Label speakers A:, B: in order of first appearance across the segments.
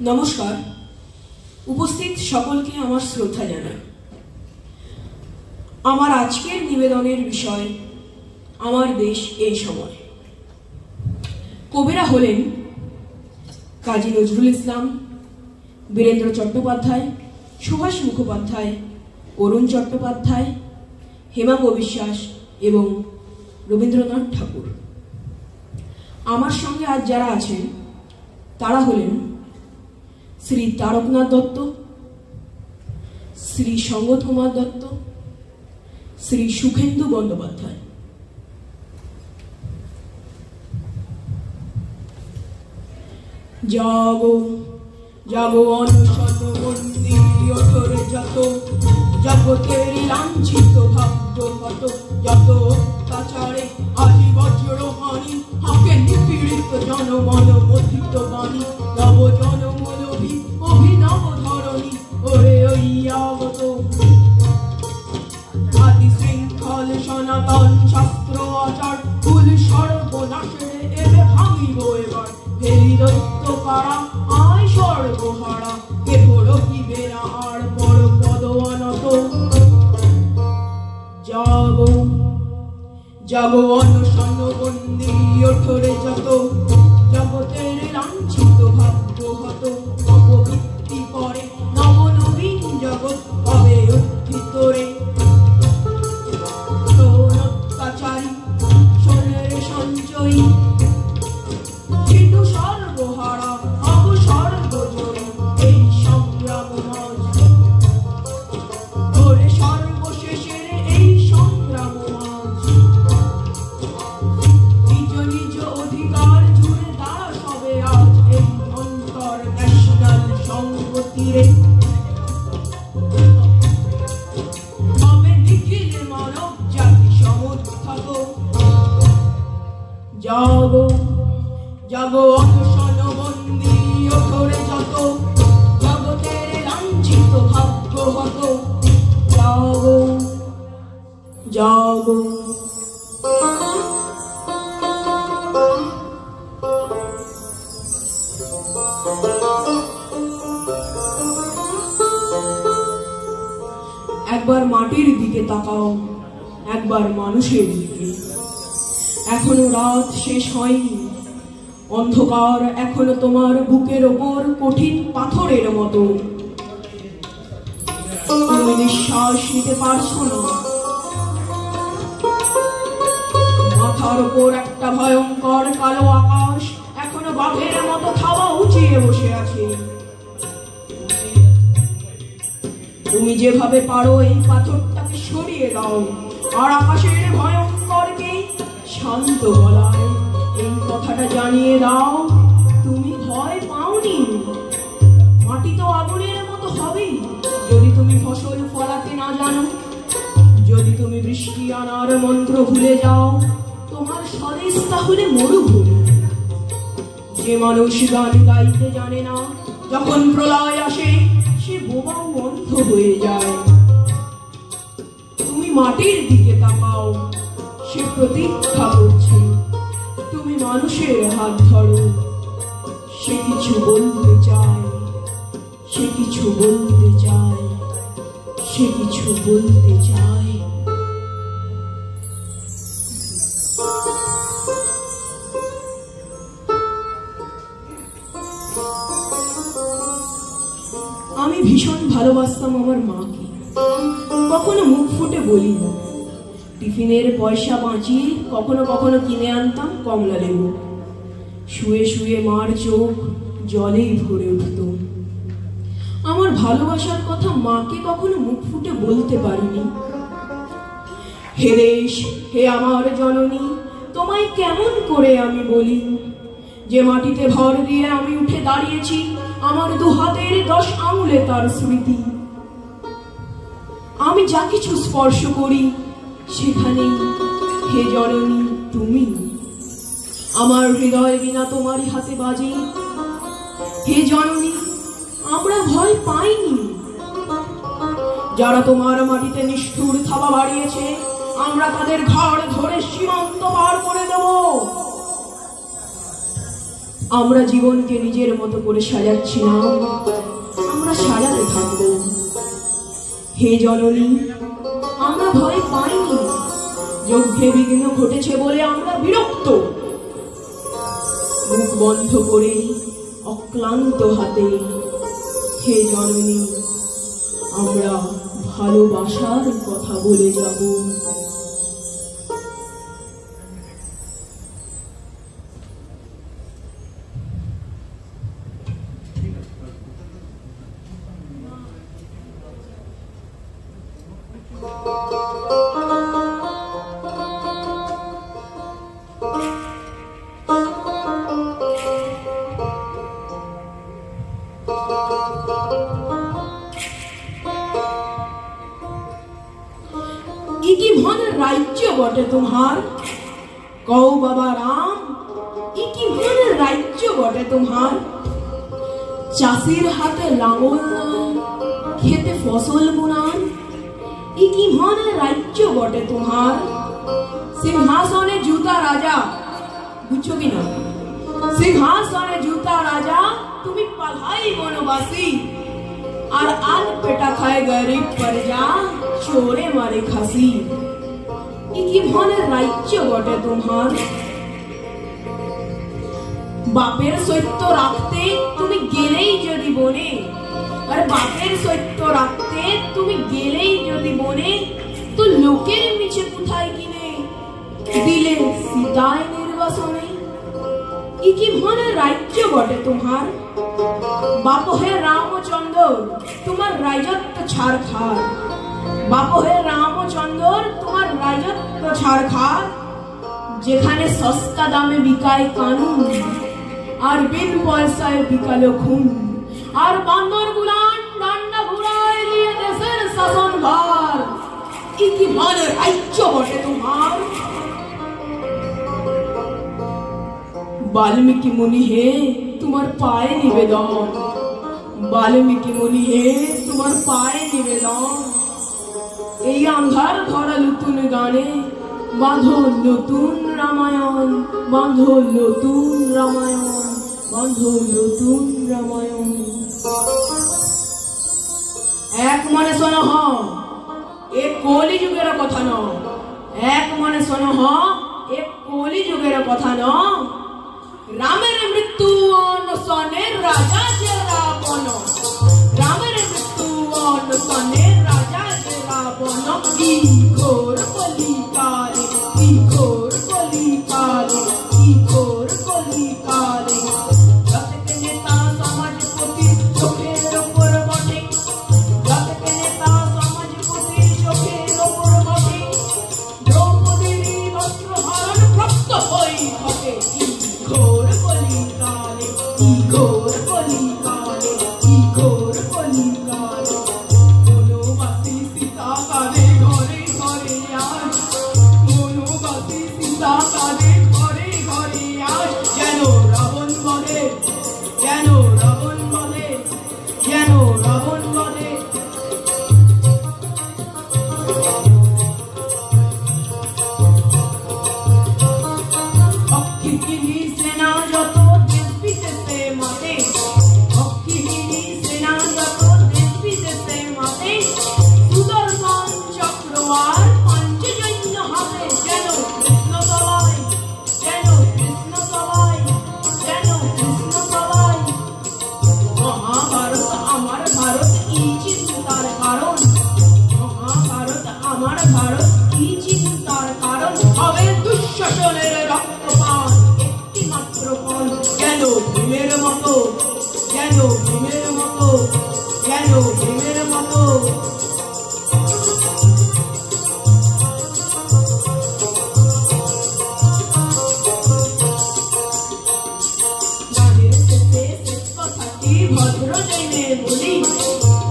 A: নমস্কার। উপস্থিত সকলকে আমার শ্রদ্ধা জানাই। আমার আজকের নিবেদনের বিষয় আমার দেশ এই সময়। কবিরা হলেন কাজী নজরুল ইসলাম, বীরেন্দ্র চট্টোপাধ্যায়, সুভাষ মুখোপাধ্যায়, অরুণ চট্টোপাধ্যায়, হেমাঙ্গ বিশ্বাস এবং রবীন্দ্রনাথ ঠাকুর। আমার সঙ্গে আজ যারা আছেন তারা হলেন শ্রী তারকনাথ দত্ত, শ্রী সঙ্গত কুমার দত্ত, শ্রী সুখেন্দু বন্দ্যোপাধ্যায়। জাগো জাগো অনশন বন্দী ওঠরে যত জগতের লাঞ্ছিত ভাগ্য কত, যত অত্যাচারে আজি বজ্রহানি, হাকে নিপীড়িত জনমন মথিত বাণী, নব জনমূলভি অভিনব ধরণী ওরে ওই আগত আদি শৃঙ্খল সনাতন শাস্ত্র আচার কুল সর্বনাশের এবে ভাঙিব এবার, ফেরি দৈত্য পাড়া আয় সর্বহারা, কেহ রহিবে না আর পর পদ অনত। জাগো জাগো অনশন বন্দী ওঠরে যত জগতের লাঞ্ছিত ভাগ্য হত, অপবৃত্তি পরে নবনবীন জগৎ হবে উত্থিত রে। অত্যাচারী সোনের সঞ্চয়ী সর্বহারা অবসর্বজয়ী এই সংগ্রাম মাঝ ধরে সর্বশেষের এই সংগ্রাম মাঝ, নিজ নিজ অধিকার জুড়ে দাঁড়া সবে আজ এই অন্তর ন্যাশনাল সংগতিরে। হবে নিখিল মানব জাতি সমর্থক। জাগো জাগো অনশন বন্দী ওঠরে যত জগতের লাঞ্ছিত ভাগ্য হত। জাগো জাগো। একবার মাটির দিকে তাকাও, একবার মানুষের দিকে। এখনো রাত শেষ হয়নি, অন্ধকার এখনো তোমার বুকের ওপর কঠিন পাথরের মতো। তুমি নিঃশ্বাস নিতে পারছো না। মাথার ওপর একটা ভয়ঙ্কর কালো আকাশ এখনো বাঘের মতো থাবা উঁচিয়ে বসে আছে। তুমি যেভাবে পারো এই পাথরটাকে সরিয়ে দাও, আর আকাশের ভয়ঙ্করকে শান্ত গলায় এই কথাটা জানিয়ে দাও, তুমি ভয় পাওনি। মাটি তো আগুনের মতো হবেই যদি তুমি ফসল ফলাতে না জানো, যদি তুমি বৃষ্টি আনার মন্ত্র ভুলে যাও। তোমার স্বদেশ তাহলে মরুভূমি। যে মানুষ গান গাইতে জানে না, যখন প্রলয় আসে সে বোবাও অন্ধ হয়ে যায়। তুমি মাটির দিকে তাকাও, সে প্রতীক্ষা করছে। তুমি মানুষের হাত ধরো, সে কিছু বলতে চায়, সে কিছু বলতে চায়, সে কিছু বলতে চায়। আমি ভীষণ ভালোবাসতাম আমার মাকে। কখনো মুখ ফুটে বলি না। টিফিনের পয়সা বাঁচিয়ে কখনো কখনো কিনে আনতাম কমলা লেবু। শুয়ে শুয়ে মার চোখ জলেই ভরে উঠত। আমার ভালোবাসার কথা মাকে কখনো মুখ ফুটে বলতে পারিনি। হে দেশ, হে আমার জননী, তোমায় কেমন করে আমি বলি, যে মাটিতে ভর দিয়ে আমি উঠে দাঁড়িয়েছি, আমার দু হাতের 10 আঙুলে তার স্মৃতি। আমি যা কিছু স্পর্শ করি সেখানেই হে জননী তুমি। আমার হৃদয় বিনা তোমারই হাতে বাজে। হে জননী, আমরা ভয় পাইনি। যারা তোমার মাটিতে নিষ্ঠুর থাবা বাড়িয়েছে, আমরা তাদের ঘর ধরে সীমান্ত পার করে দেব। আমরা জীবনকে নিজের মতো করে সাজাচ্ছি না, আমরা সাজাতে থাকবো। হে জননী, আমরা ভয় পাইনি, যজ্ঞে বিঘ্ন ঘটেছে বলে আমরা বিরক্ত। মুখ বন্ধ করে অক্লান্ত হাতে, হে জননী, আমরা ভালোবাসার কথা বলে যাব। কি মন রাজ্য বটে তোমার, কও বাবা রাম, কি মন রাজ্য বটে তোমার। চাষির হাতে লাঙল খেতে ফসল বুনান, কি মন রাজ্য বটে তোমার। সিংহাসনে জুতা রাজা, বুঝছো কিনা, সিংহাসনে জুতা রাজা, তুমি পালাই বনবাসী। আর আজ পেটা খায় গরিব প্রজা, চোরে মারে খাসি। কি মনের রাজ্য বটে তোমার। বাপের সত্য রাখতে তুমি গেলেই যদি বনে, আর বাপের সত্য রাখতে তুমি গেলেই যদি বনে, তো লোকের মিছে কোথায় কিনে দিলে সীতায় নির্বাসনে। কি মনের রাজ্য বটে তোমার। বাপ হে রামচন্দ্র, তোমার রাজত্ব ছাড়খার। বাপ হে রামচন্দ্র, তোমার রাজত্ব ছাড়খার। যেখানে সস্তা দামে বিকায় কানুন, আর বিন পয়সায় বিকালো খুন। আর বান্দর গুলান ডান্ডা ঘুরায় দিয়ে দেশের শাসন ভার। কি মনের রাজ্য বটে তোমার। বাল্মীকি মুনি হে, তোমার পায়ে নিবেদন। বাল্মীকি মুনি হে, তোমার পায়ে নিবেদন। এই আন্ধার ভরা নতুন গানে বাঁধো নতুন রামায়ণ, বাঁধো নতুন রামায়ণ, বাঁধো নতুন রামায়ণ। এক মনে শোনো হ, এ কলি যুগের কথা ন। এক মনে শোনো হ, এ কলি যুগের কথা ন। রামের মৃত্যু অনশনে রাজা যে রাবণ, রামের মৃত্যু অনশনে রাজা যে রাবণ। কি ঘোর কলিকালে, কি ঘোর কলিকালে, কি ঘোর কলিকালে। যতকে নেতা সমাজপতি চোখের ওপর বটে, যতকে নেতা সমাজপতি চোখের ওপর বটে। দ্রৌপদীর বস্ত্রহরণ প্রাপ্ত হই ঘটে। ঘোর কলিকালে, কি ঘোর কলিকালে, কি ঘোর কলিকালে। বনবাসী সীতা কাঁদে ঘরে ঘরে আজ, বনবাসী সীতা কাঁদে ঘরে ঘরে আজ। যেন রাবণ বলে, যেন রাবণ বলে, যেন রাবণ বলে। অক্ষিগিরি সেনা যত দেশ বিদেশে মাতে, অক্ষিগিরি সেনা যত দেশ বিদেশে মাতে। সুদর্শন চক্র আর পঞ্চজন্য হাতে। যেন কৃষ্ণ সবাই, যেন কৃষ্ণ সবাই, যেন কৃষ্ণ সবাই। মহাভারত আমার ভারত, কি চিন্তার কারণ। মহাভারত আমার ভারত, কি চিন্তার কারণ। হবে দুঃশাসনের রক্তপাত একটি মাত্র পণ। যেন ভীমের মতো, যেন ভীমের মতো, যেন ভীমের মতো। গানের শেষে শেষ কথাটি ভদ্র জেনে বলি,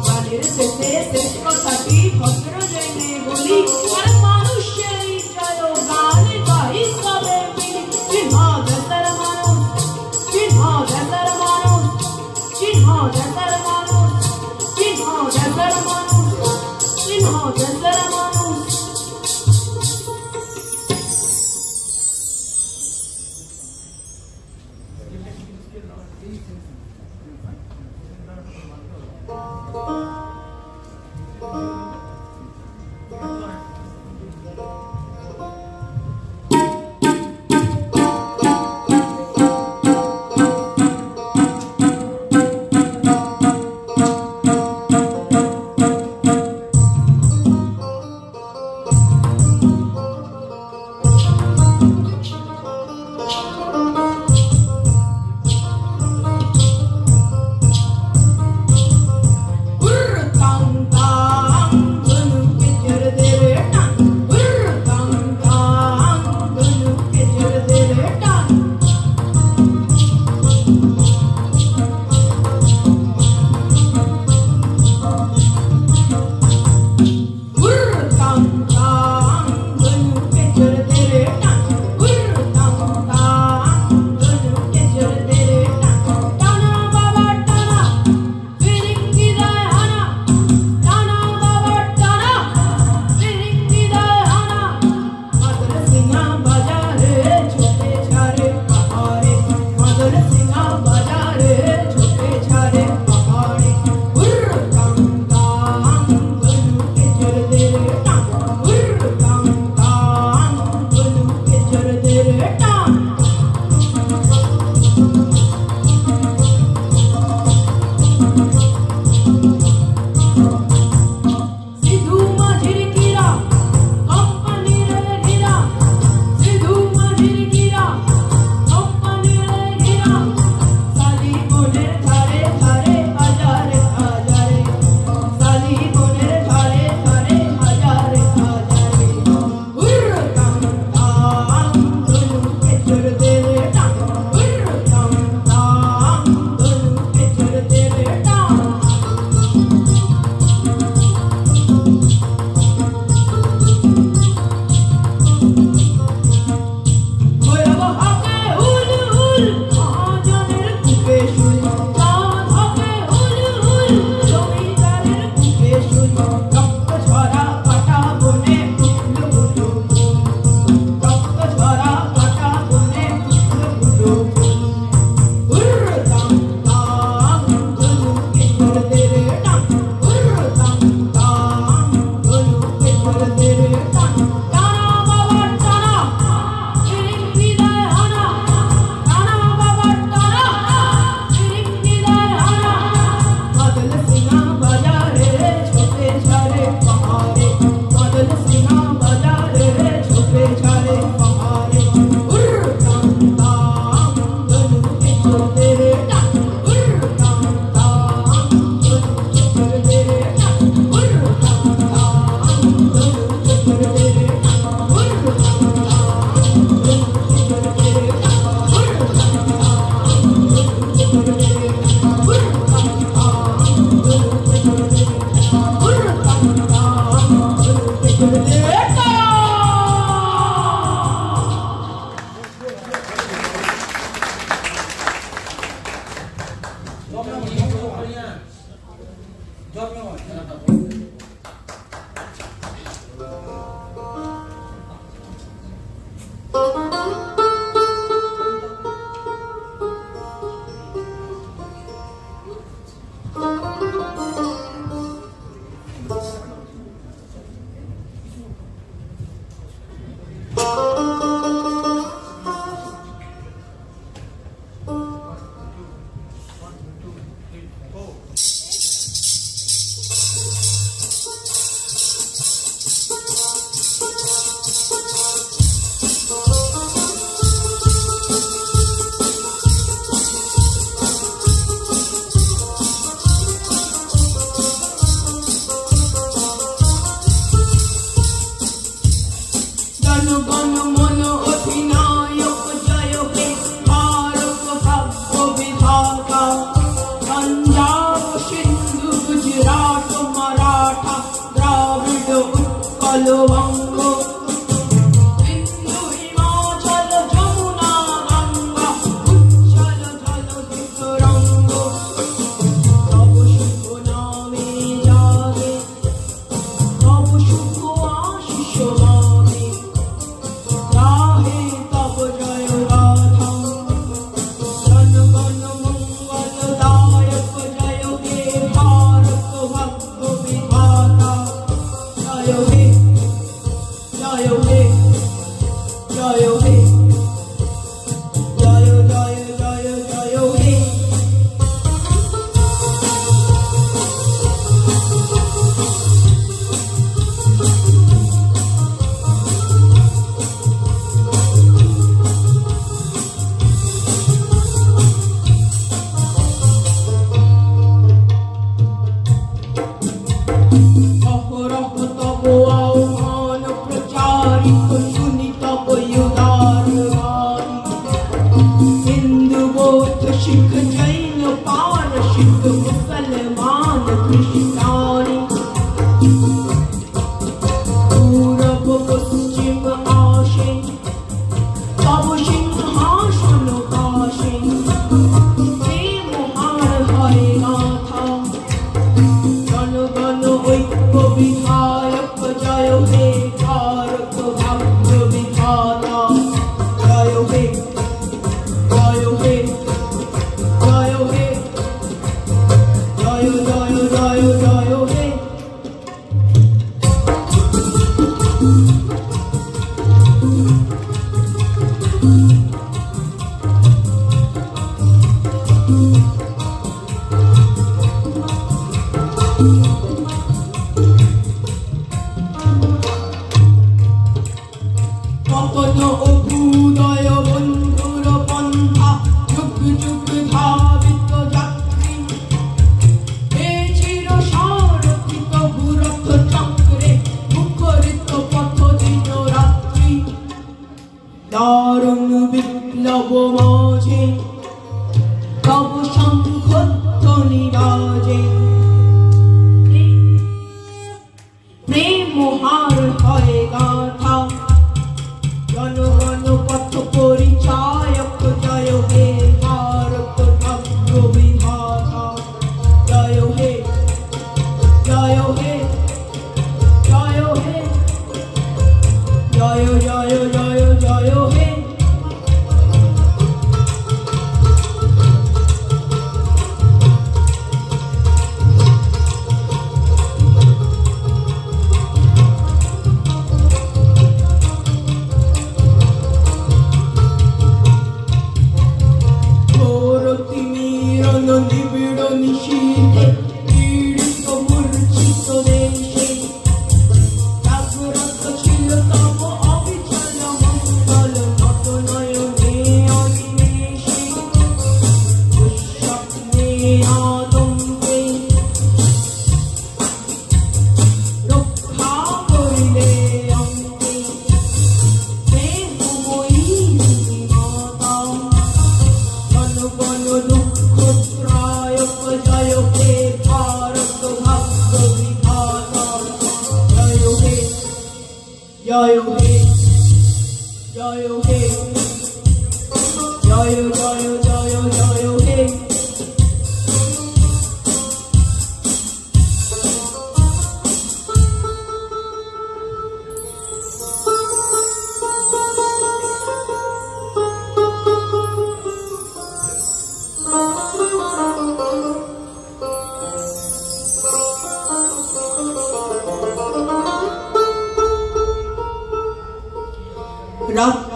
A: গানের শেষে শেষ কথাটি ভদ্র জেনে বলি। আর মানুষের জয় গান গাই সবে মিলি। চিহ্ন দেশের মানুষ, চিহ্ন দেশের মানুষ, চিহ্ন দেশের মানুষ, চিহ্ন দেশের মানুষ, চিহ্ন দেশের মানুষ।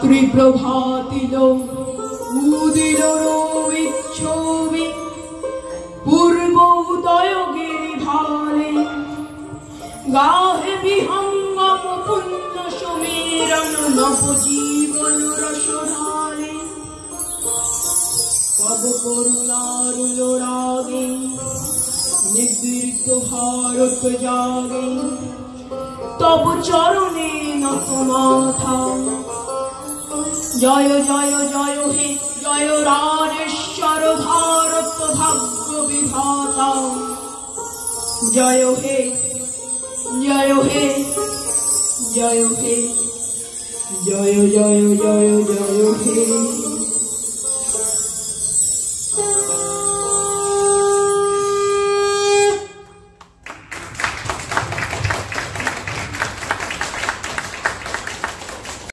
A: ত্রিপ্রভাতিল উদিল রবিচ্ছবি পূর্ব উদয় গিরিভালে গাহে বিহঙ্গম পুণ্য সমীরণ নবজীবন রসধালে তব করুণারুল রাগে নিবৃত্ত ভারত জাগে তব চরণে নত মাথা জয় জয় জয় হে জয় রাজেশ্বর ভারত ভাগ্য বিধাতা জয় হে জয় হে জয় হে জয় জয় জয় জয় হে।